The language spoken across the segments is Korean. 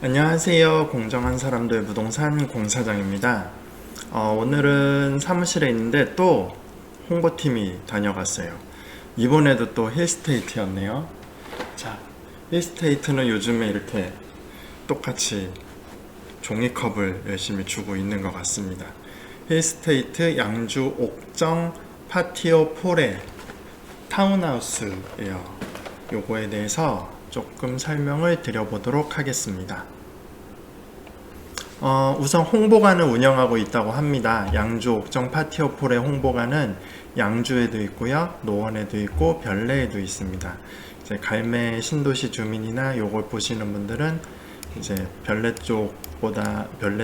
안녕하세요. 공정한 사람들 부동산 공사장입니다. 오늘은 사무실에 있는데 또 홍보팀이 다녀갔어요. 이번에도 또 힐스테이트였네요. 자, 힐스테이트는 요즘에 이렇게 똑같이 종이컵을 열심히 주고 있는 것 같습니다. 힐스테이트 양주 옥정 파티오 폴의 타운하우스예요. 요거에 대해서 조금 설명을 드려보도록 하겠습니다. 우선 홍보관을 운영하고 있다고 합니다. 양주 옥정 파티오폴의 홍보관은 양주에도 있고요, 노원에도 있고 별내에도 있습니다. 이제 갈매 신도시 주민이나 요걸 보시는 분들은 이제 별내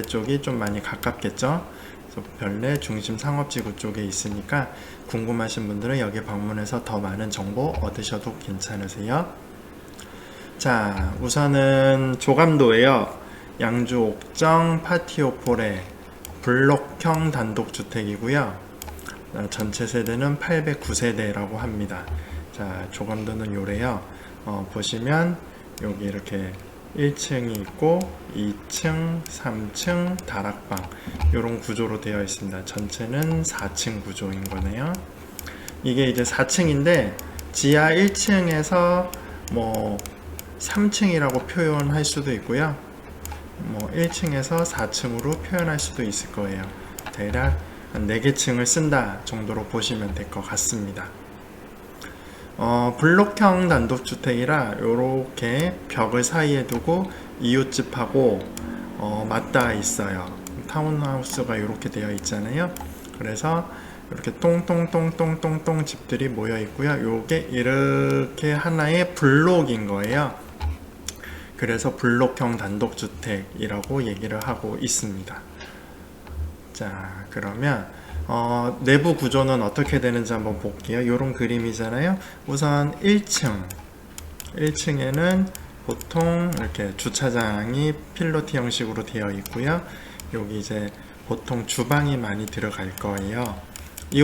쪽이 좀 많이 가깝겠죠. 그래서 별내 중심 상업지구 쪽에 있으니까 궁금하신 분들은 여기 방문해서 더 많은 정보 얻으셔도 괜찮으세요. 자, 우선은 조감도예요. 양주 옥정 파티오폴의 블록형 단독주택이고요. 전체 세대는 809세대라고 합니다. 자, 조감도는 요래요. 보시면 여기 이렇게 1층이 있고 2층, 3층, 다락방 이런 구조로 되어 있습니다. 전체는 4층 구조인 거네요. 이게 이제 4층인데 지하 1층에서 뭐 3층이라고 표현할 수도 있고요. 1층에서 4층으로 표현할 수도 있을 거예요. 대략 한 4개 층을 쓴다 정도로 보시면 될 것 같습니다. 블록형 단독주택이라 이렇게 벽을 사이에 두고 이웃집하고 맞닿아 있어요. 타운하우스가 이렇게 되어 있잖아요. 그래서 이렇게 똥똥똥똥똥똥 집들이 모여 있고요. 요게 이렇게 하나의 블록인 거예요. 그래서 블록형 단독주택이라고 얘기를 하고 있습니다. 자, 그러면 내부 구조는 어떻게 되는지 한번 볼게요. 이런 그림이잖아요. 우선 1층에는 보통 이렇게 주차장이 필로티 형식으로 되어 있고요. 여기 이제 보통 주방이 많이 들어갈 거예요. 이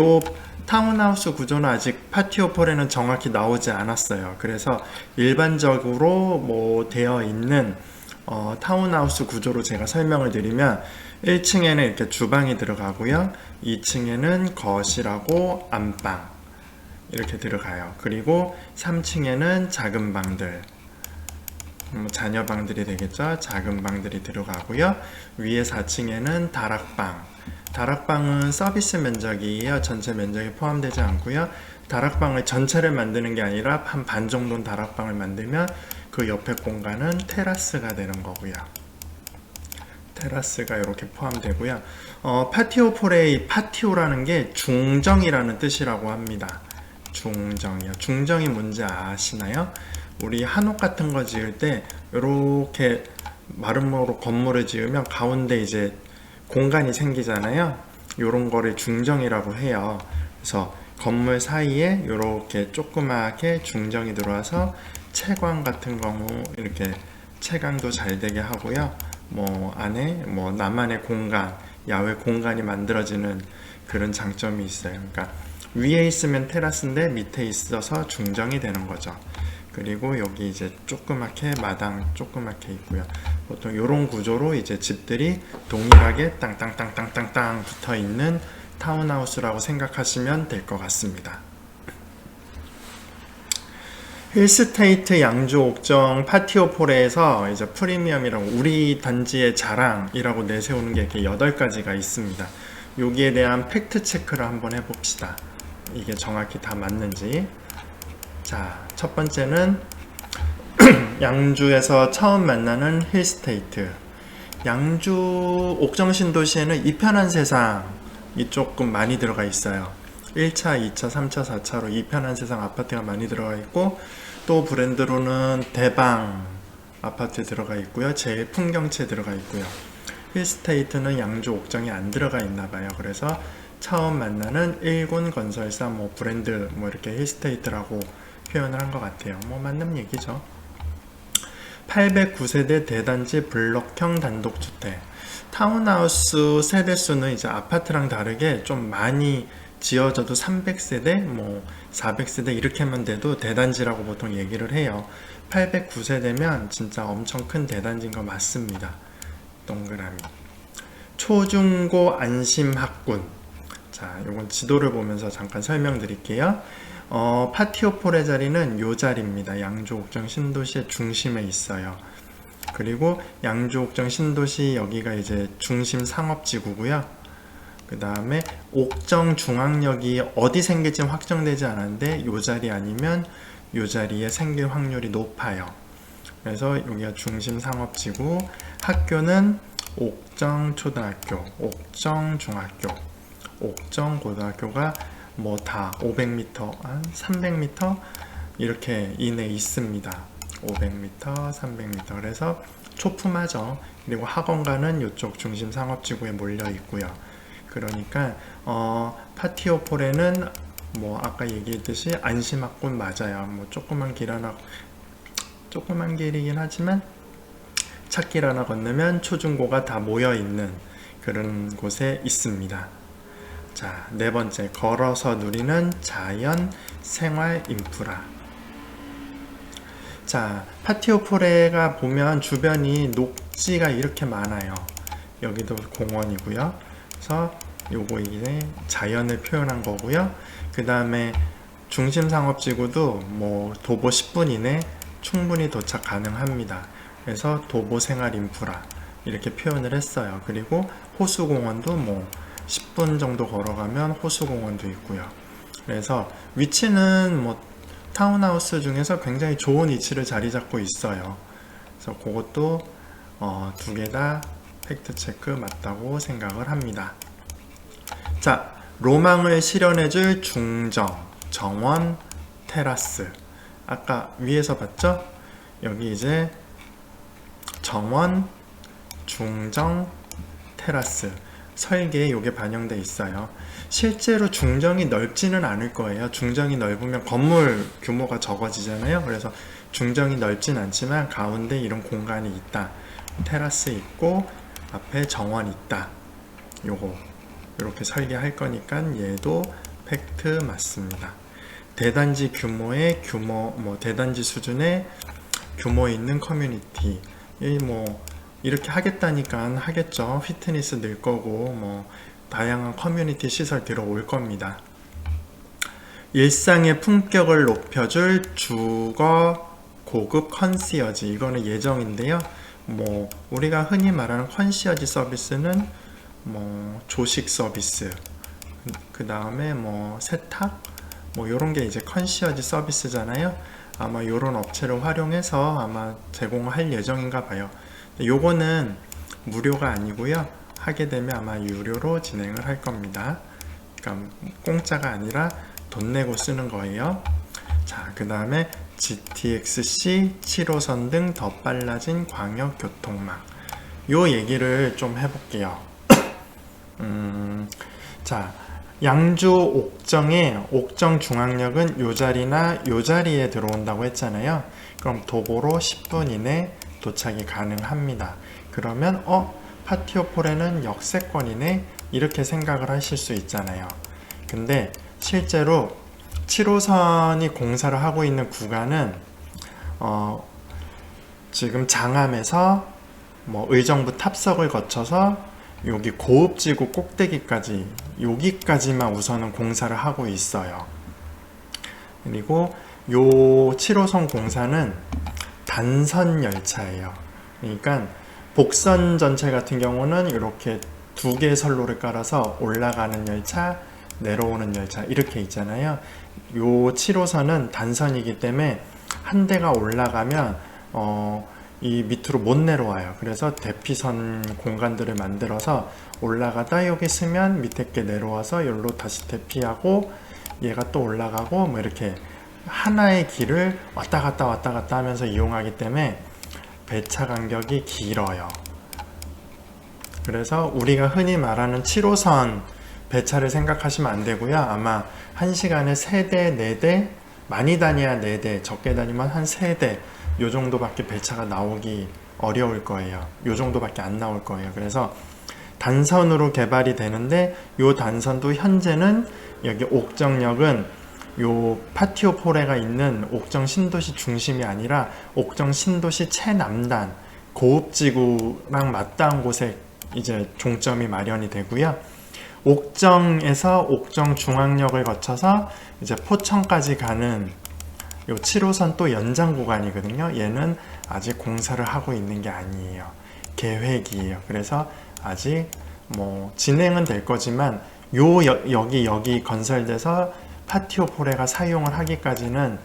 타운하우스 구조는 아직 파티오폴에는 정확히 나오지 않았어요. 그래서 일반적으로 되어 있는 타운하우스 구조로 제가 설명을 드리면 1층에는 이렇게 주방이 들어가고요. 2층에는 거실하고 안방 이렇게 들어가요. 그리고 3층에는 작은 방들, 자녀방들이 되겠죠. 작은 방들이 들어가고요. 위에 4층에는 다락방은 서비스 면적이에요. 전체 면적이 포함되지 않고요. 다락방을 전체를 만드는 게 아니라 한 반 정도는 다락방을 만들면 그 옆에 공간은 테라스가 되는 거고요. 테라스가 이렇게 포함되고요. 파티오폴의 파티오라는 게 중정이라는 뜻이라고 합니다. 중정이요. 중정이 뭔지 아시나요? 우리 한옥 같은 거 지을 때 이렇게 마름모로 건물을 지으면 가운데 이제 공간이 생기잖아요. 이런 거를 중정이라고 해요. 그래서 건물 사이에 이렇게 조그맣게 중정이 들어와서 채광 같은 경우 이렇게 채광도 잘 되게 하고요. 안에 나만의 공간, 야외 공간이 만들어지는 그런 장점이 있어요. 그러니까 위에 있으면 테라스인데 밑에 있어서 중정이 되는 거죠. 그리고 여기 이제 마당 조그맣게 있고요. 보통 이런 구조로 이제 집들이 동일하게 땅땅땅땅땅땅 붙어 있는 타운하우스라고 생각하시면 될 것 같습니다. 힐스테이트 양주 옥정 파티오폴에서 이제 프리미엄이라고 우리 단지의 자랑이라고 내세우는 게 이렇게 8가지가 있습니다. 여기에 대한 팩트 체크를 한번 해봅시다. 이게 정확히 다 맞는지. 자, 첫 번째는 양주에서 처음 만나는 힐스테이트. 양주 옥정 신도시에는 이편한 세상이 조금 많이 들어가 있어요. 1차, 2차, 3차, 4차로 이편한 세상 아파트가 많이 들어가 있고, 또 브랜드로는 대방 아파트 들어가 있고요. 제일 풍경채 들어가 있고요. 힐스테이트는 양주 옥정이 안 들어가 있나 봐요. 그래서 처음 만나는 1군 건설사 브랜드 이렇게 힐스테이트라고 표현을 한 것 같아요. 맞는 얘기죠. 809세대 대단지 블록형 단독주택. 타운하우스 세대수는 이제 아파트랑 다르게 좀 많이 지어져도 300세대, 뭐 400세대 이렇게만 돼도 대단지라고 보통 얘기를 해요. 809세대면 진짜 엄청 큰 대단지인 거 맞습니다. 동그라미. 초중고 안심학군. 자, 요건 지도를 보면서 잠깐 설명드릴게요. 파티오폴의 자리는 요 자리입니다. 양주 옥정 신도시의 중심에 있어요. 그리고 양주 옥정 신도시 여기가 이제 중심 상업지구고요. 그 다음에 옥정 중앙역이 어디 생길지는 확정되지 않았는데 요 자리 아니면 요 자리에 생길 확률이 높아요. 그래서 여기가 중심 상업지구, 학교는 옥정 초등학교, 옥정 중학교, 옥정 고등학교가 뭐 다 500m, 한 300m 이렇게 이내에 있습니다. 500m, 300m. 그래서 초품하죠. 그리고 학원가는 이쪽 중심 상업지구에 몰려 있고요. 그러니까 파티오폴에는 뭐 아까 얘기했듯이 안심학군 맞아요. 뭐 조그만 길이긴 하지만 찻길 하나 건너면 초중고가 다 모여 있는 그런 곳에 있습니다. 자, 네 번째, 걸어서 누리는 자연 생활 인프라. 자, 파티오폴에가 보면 주변이 녹지가 이렇게 많아요. 여기도 공원이고요. 그래서 요거 이제 자연을 표현한 거고요. 그 다음에 중심 상업지구도 뭐 도보 10분 이내 충분히 도착 가능합니다. 그래서 도보 생활 인프라 이렇게 표현을 했어요. 그리고 호수공원도 뭐 10분 정도 걸어가면 호수공원도 있고요. 그래서 위치는 뭐 타운하우스 중에서 굉장히 좋은 위치를 자리 잡고 있어요. 그래서 그것도 두 개 다 팩트체크 맞다고 생각을 합니다. 자, 로망을 실현해줄 중정, 정원, 테라스. 아까 위에서 봤죠? 여기 이제 정원, 중정, 테라스 설계에 이게 반영돼 있어요. 실제로 중정이 넓지는 않을 거예요. 중정이 넓으면 건물 규모가 적어지잖아요. 그래서 중정이 넓진 않지만 가운데 이런 공간이 있다. 테라스 있고 앞에 정원 있다. 요거 이렇게 설계할 거니까 얘도 팩트 맞습니다. 대단지 규모의 대단지 수준의 규모 있는 커뮤니티. 뭐 이렇게 하겠다니까 하겠죠. 피트니스 늘 거고 뭐 다양한 커뮤니티 시설 들어올 겁니다. 일상의 품격을 높여줄 주거 고급 컨시어지. 이거는 예정인데요. 뭐 우리가 흔히 말하는 컨시어지 서비스는 뭐 조식 서비스, 그 다음에 뭐 세탁, 뭐 요런 게 이제 컨시어지 서비스잖아요. 아마 요런 업체를 활용해서 아마 제공할 예정인가 봐요. 요거는 무료가 아니고요. 하게 되면 아마 유료로 진행을 할 겁니다. 그러니까 공짜가 아니라 돈 내고 쓰는 거예요. 자, 그 다음에 GTX-C 7호선 등 더 빨라진 광역교통망. 요 얘기를 좀 해볼게요. 자, 양주 옥정의 옥정 중앙역은 요 자리나 요 자리에 들어온다고 했잖아요. 그럼 도보로 10분 이내 도착이 가능합니다. 그러면 파티오폴에는 역세권이네 이렇게 생각을 하실 수 있잖아요. 근데 실제로 7호선이 공사를 하고 있는 구간은 지금 장암에서 뭐 의정부 탑석을 거쳐서 여기 고읍지구 꼭대기까지 여기까지만 우선은 공사를 하고 있어요. 그리고 요 7호선 공사는 단선 열차예요. 그러니까 복선 전체 같은 경우는 이렇게 두 개의 선로를 깔아서 올라가는 열차, 내려오는 열차 이렇게 있잖아요. 요 7호선은 단선이기 때문에 한 대가 올라가면 이 밑으로 못 내려와요. 그래서 대피선 공간들을 만들어서 올라가다 여기 쓰면 밑에 게 내려와서 여기로 다시 대피하고 얘가 또 올라가고 뭐 이렇게 하나의 길을 왔다 갔다 하면서 이용하기 때문에 배차 간격이 길어요. 그래서 우리가 흔히 말하는 7호선 배차를 생각하시면 안 되고요. 아마 1시간에 3대, 4대, 많이 다녀야 4대, 적게 다니면 한 3대 요 정도밖에 배차가 나오기 어려울 거예요. 요 정도밖에 안 나올 거예요. 그래서 단선으로 개발이 되는데 요 단선도 현재는 여기 옥정역은 요 파티오 포레가 있는 옥정 신도시 중심이 아니라 옥정 신도시 최남단 고읍지구랑 맞닿은 곳에 이제 종점이 마련이 되고요. 옥정에서 옥정 중앙역을 거쳐서 이제 포천까지 가는 요 7호선 또 연장 구간이거든요. 얘는 아직 공사를 하고 있는 게 아니에요. 계획이에요. 그래서 아직 뭐 진행은 될 거지만 요 여기 건설돼서 파티오 포레가 사용을 하기까지는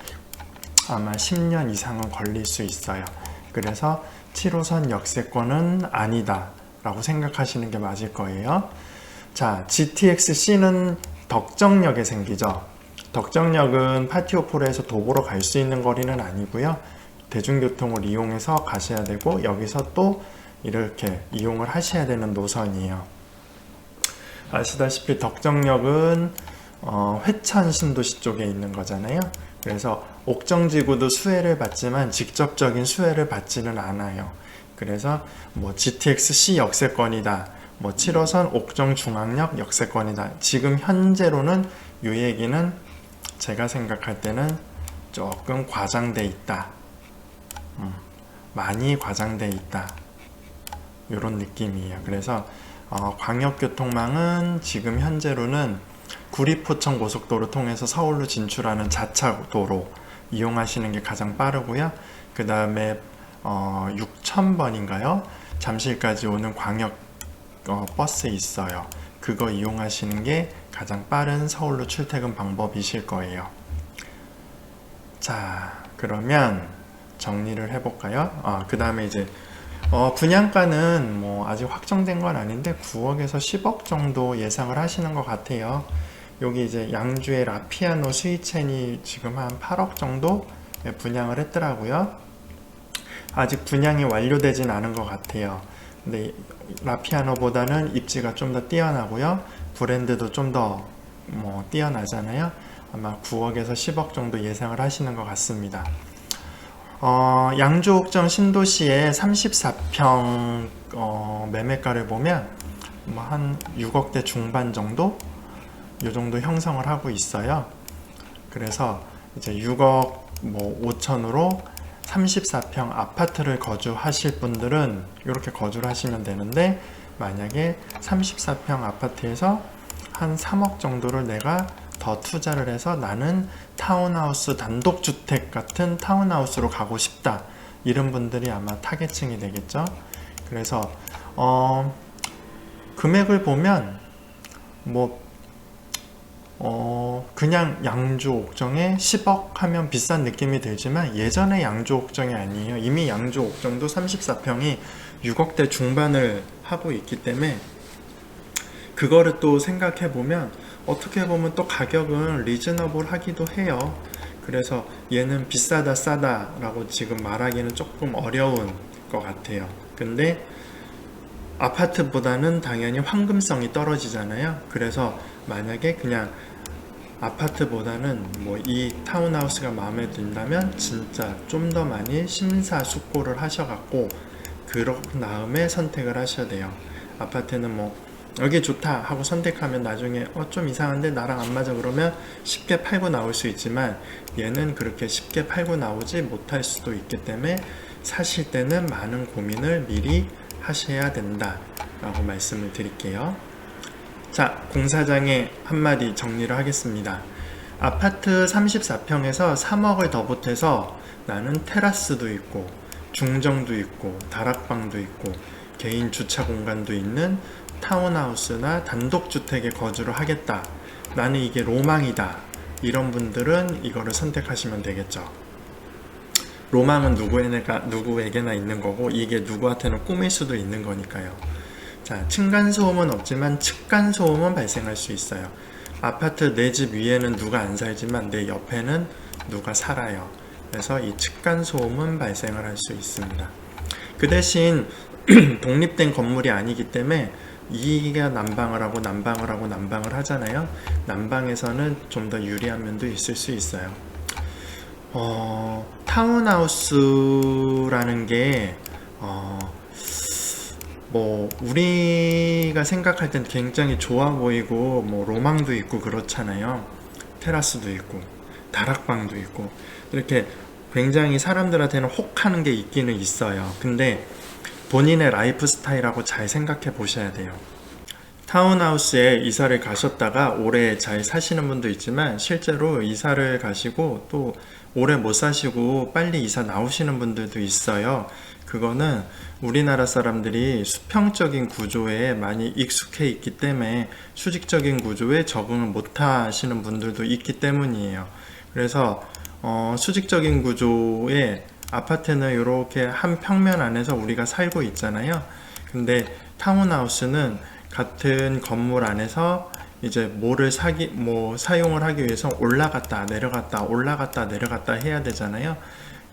아마 10년 이상은 걸릴 수 있어요. 그래서 7호선 역세권은 아니다 라고 생각하시는 게 맞을 거예요. 자, GTX-C는 덕정역에 생기죠. 덕정역은 파티오 포레에서 도보로 갈 수 있는 거리는 아니고요. 대중교통을 이용해서 가셔야 되고 여기서 또 이렇게 이용을 하셔야 되는 노선이에요. 아시다시피 덕정역은 회천 신도시 쪽에 있는 거잖아요. 그래서 옥정지구도 수혜를 받지만 직접적인 수혜를 받지는 않아요. 그래서 뭐 GTX-C 역세권이다, 뭐 7호선 옥정중앙역 역세권이다. 지금 현재로는 이 얘기는 제가 생각할 때는 조금 과장돼 있다. 많이 과장돼 있다. 이런 느낌이에요. 그래서 광역교통망은 지금 현재로는 구리포천 고속도로 통해서 서울로 진출하는 자차도로 이용하시는 게 가장 빠르고요. 그 다음에 6000번인가요? 잠실까지 오는 광역 버스 있어요. 그거 이용하시는 게 가장 빠른 서울로 출퇴근 방법이실 거예요. 자, 그러면 정리를 해볼까요? 그 다음에 이제 분양가는 뭐 아직 확정된 건 아닌데 9억에서 10억 정도 예상을 하시는 것 같아요. 여기 이제 양주의 라피아노 스위첸이 지금 한 8억 정도 분양을 했더라고요. 아직 분양이 완료되진 않은 것 같아요. 근데 라피아노보다는 입지가 좀 더 뛰어나고요. 브랜드도 좀 더 뛰어나잖아요. 아마 9억에서 10억 정도 예상을 하시는 것 같습니다. 양주 옥정 신도시의 34평 매매가를 보면 뭐 한 6억대 중반 정도? 요 정도 형성을 하고 있어요. 그래서 이제 6억 5천으로 34평 아파트를 거주하실 분들은 이렇게 거주를 하시면 되는데, 만약에 34평 아파트에서 한 3억 정도를 내가 더 투자를 해서 나는 타운하우스 단독주택 같은 타운하우스로 가고 싶다, 이런 분들이 아마 타겟층이 되겠죠. 그래서 금액을 보면 그냥 양주 옥정에 10억 하면 비싼 느낌이 들지만 예전에 양주 옥정이 아니에요. 이미 양주 옥정도 34평이 6억대 중반을 하고 있기 때문에 그거를 또 생각해 보면 어떻게 보면 또 가격은 리즈너블 하기도 해요. 그래서 얘는 비싸다 싸다 라고 지금 말하기는 조금 어려운 것 같아요. 근데 아파트보다는 당연히 황금성이 떨어지잖아요. 그래서 만약에 그냥 아파트보다는 이 타운하우스가 마음에 든다면 진짜 좀 더 많이 심사숙고를 하셔갖고 그런 다음에 선택을 하셔야 돼요. 아파트는 여기 좋다 하고 선택하면 나중에 좀 이상한데 나랑 안 맞아 그러면 쉽게 팔고 나올 수 있지만, 얘는 그렇게 쉽게 팔고 나오지 못할 수도 있기 때문에 사실 때는 많은 고민을 미리 하셔야 된다 라고 말씀을 드릴게요. 자, 공사장에 한마디 정리를 하겠습니다. 아파트 34평에서 3억을 더 보태서 나는 테라스도 있고 중정도 있고 다락방도 있고 개인 주차 공간도 있는 타운하우스나 단독주택에 거주를 하겠다, 나는 이게 로망이다, 이런 분들은 이거를 선택하시면 되겠죠. 로망은 누구에게나 있는 거고 이게 누구한테는 꿈일 수도 있는 거니까요. 자, 층간소음은 없지만 측간소음은 발생할 수 있어요. 아파트 내 집 위에는 누가 안 살지만 내 옆에는 누가 살아요. 그래서 이 측간소음은 발생을 할 수 있습니다. 그 대신 독립된 건물이 아니기 때문에 이가 난방을 하고 난방을 하고 난방을 하잖아요. 난방에서는 좀 더 유리한 면도 있을 수 있어요. 타운하우스라는 게 뭐 우리가 생각할 땐 굉장히 좋아 보이고 뭐 로망도 있고 그렇잖아요. 테라스도 있고 다락방도 있고 이렇게 굉장히 사람들한테는 혹하는 게 있기는 있어요. 근데 본인의 라이프 스타일하고 잘 생각해 보셔야 돼요. 타운하우스에 이사를 가셨다가 오래 잘 사시는 분도 있지만 실제로 이사를 가시고 또 오래 못 사시고 빨리 이사 나오시는 분들도 있어요. 그거는 우리나라 사람들이 수평적인 구조에 많이 익숙해 있기 때문에 수직적인 구조에 적응을 못 하시는 분들도 있기 때문이에요. 그래서 수직적인 구조의 아파트는 이렇게 한 평면 안에서 우리가 살고 있잖아요. 근데 타운하우스는 같은 건물 안에서 이제 사용을 하기 위해서 올라갔다 내려갔다 올라갔다 내려갔다 해야 되잖아요.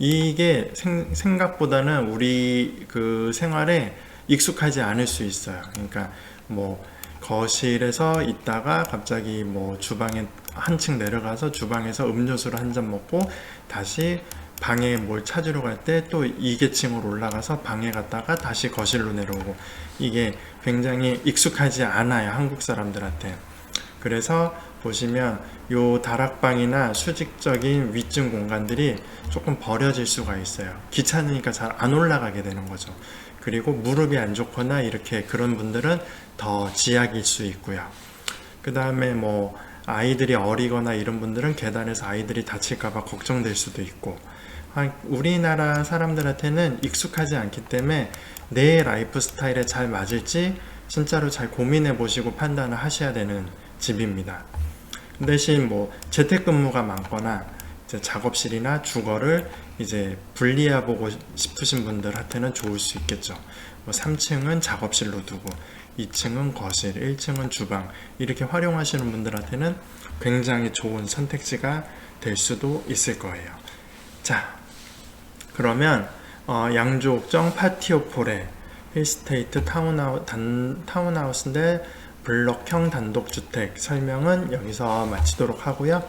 이게 생각보다는 우리 그 생활에 익숙하지 않을 수 있어요. 그러니까 뭐 거실에서 있다가 갑자기 뭐 주방에 한층 내려가서 주방에서 음료수를 한 잔 먹고 다시 방에 뭘 찾으러 갈 때 또 2계층으로 올라가서 방에 갔다가 다시 거실로 내려오고 이게 굉장히 익숙하지 않아요, 한국 사람들한테. 그래서 보시면 요 다락방이나 수직적인 위층 공간들이 조금 버려질 수가 있어요. 귀찮으니까 잘 안 올라가게 되는 거죠. 그리고 무릎이 안 좋거나 이렇게 그런 분들은 더 지약일 수 있고요. 그 다음에 뭐 아이들이 어리거나 이런 분들은 계단에서 아이들이 다칠까봐 걱정될 수도 있고, 우리나라 사람들한테는 익숙하지 않기 때문에 내 라이프 스타일에 잘 맞을지 진짜로 잘 고민해 보시고 판단을 하셔야 되는 집입니다. 대신 뭐 재택근무가 많거나 이제 작업실이나 주거를 이제 분리해 보고 싶으신 분들한테는 좋을 수 있겠죠. 뭐 3층은 작업실로 두고 2층은 거실, 1층은 주방 이렇게 활용하시는 분들한테는 굉장히 좋은 선택지가 될 수도 있을 거예요. 자, 그러면 양조옥정 파티오폴의 힐스테이트 타운하우스인데 블럭형 단독주택 설명은 여기서 마치도록 하고요.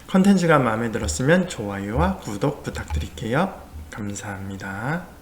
컨텐츠가 마음에 들었으면 좋아요와 구독 부탁드릴게요. 감사합니다.